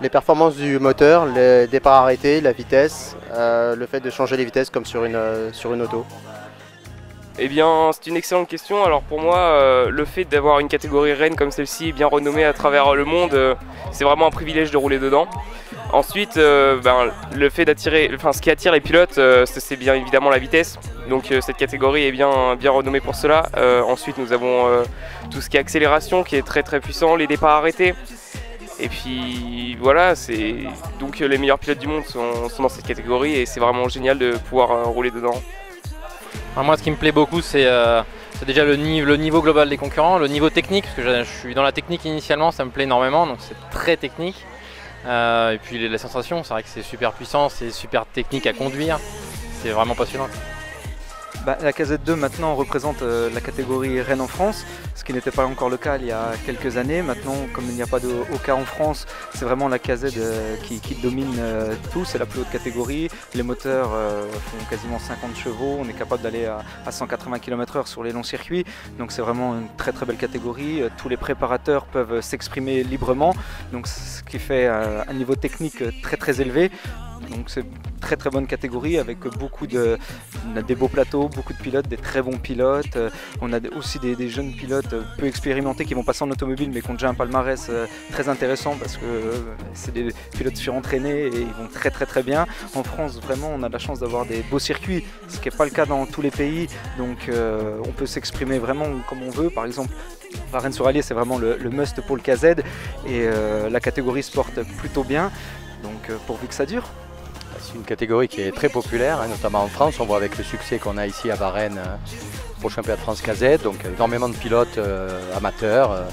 Les performances du moteur, les départs arrêtés, la vitesse, le fait de changer les vitesses comme sur une auto. Eh bien, c'est une excellente question. Alors pour moi, le fait d'avoir une catégorie Rennes comme celle-ci, bien renommée à travers le monde, c'est vraiment un privilège de rouler dedans. Ensuite, le fait d'attirer, ce qui attire les pilotes, c'est bien évidemment la vitesse. Donc cette catégorie est bien renommée pour cela. Ensuite, nous avons tout ce qui est accélération, qui est très très puissant, les départs arrêtés. Et puis voilà, donc les meilleurs pilotes du monde sont dans cette catégorie et c'est vraiment génial de pouvoir rouler dedans. Alors moi, ce qui me plaît beaucoup, c'est déjà le niveau global des concurrents, le niveau technique, parce que je suis dans la technique initialement, ça me plaît énormément, donc c'est très technique. Et puis la sensation, c'est vrai que c'est super puissant, c'est super technique à conduire, c'est vraiment passionnant. La KZ2 maintenant représente la catégorie Rennes en France, ce qui n'était pas encore le cas il y a quelques années. Maintenant, comme il n'y a pas de Oka en France, c'est vraiment la KZ qui domine tout, c'est la plus haute catégorie. Les moteurs font quasiment 50 chevaux, on est capable d'aller à 180 km/h sur les longs circuits, donc c'est vraiment une très très belle catégorie. Tous les préparateurs peuvent s'exprimer librement, donc ce qui fait un niveau technique très très élevé. Donc c'est une très très bonne catégorie avec on a des beaux plateaux, beaucoup de pilotes, des très bons pilotes. On a aussi des jeunes pilotes peu expérimentés qui vont passer en automobile mais qui ont déjà un palmarès très intéressant parce que c'est des pilotes surentraînés et ils vont très très très bien. En France vraiment on a la chance d'avoir des beaux circuits, ce qui n'est pas le cas dans tous les pays. Donc on peut s'exprimer vraiment comme on veut. Par exemple, Varennes-sur-Allier c'est vraiment le must pour le KZ et la catégorie se porte plutôt bien. Donc pourvu que ça dure. C'est une catégorie qui est très populaire, notamment en France. On voit avec le succès qu'on a ici à Varennes pour le championnat de France KZ. Donc énormément de pilotes amateurs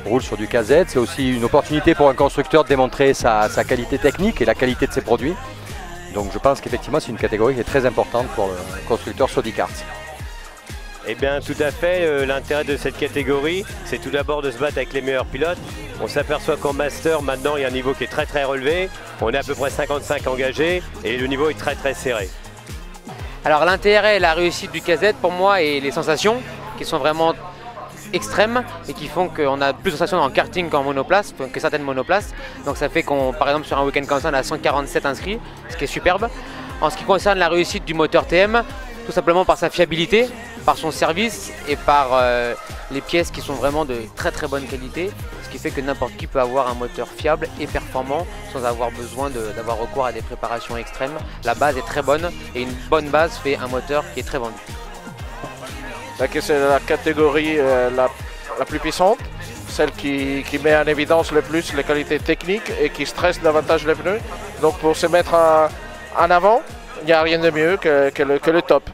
roulent sur du KZ. C'est aussi une opportunité pour un constructeur de démontrer sa qualité technique et la qualité de ses produits. Donc je pense qu'effectivement c'est une catégorie qui est très importante pour le constructeur Sodi Kart. Eh bien tout à fait, l'intérêt de cette catégorie, c'est tout d'abord de se battre avec les meilleurs pilotes. On s'aperçoit qu'en master, maintenant, il y a un niveau qui est très très relevé. On est à peu près 55 engagés et le niveau est très très serré. Alors l'intérêt et la réussite du KZ pour moi et les sensations qui sont vraiment extrêmes et qui font qu'on a plus de sensations en karting qu'en monoplace, que certaines monoplaces. Donc ça fait qu'on, par exemple sur un week-end comme ça, on a 147 inscrits, ce qui est superbe. En ce qui concerne la réussite du moteur TM, tout simplement par sa fiabilité, par son service et par les pièces qui sont vraiment de très très bonne qualité, ce qui fait que n'importe qui peut avoir un moteur fiable et performant sans avoir besoin d'avoir recours à des préparations extrêmes. La base est très bonne et une bonne base fait un moteur qui est très vendu. C'est la catégorie la plus puissante, celle qui met en évidence le plus les qualités techniques et qui stresse davantage les pneus. Donc pour se mettre en avant, il n'y a rien de mieux que le top.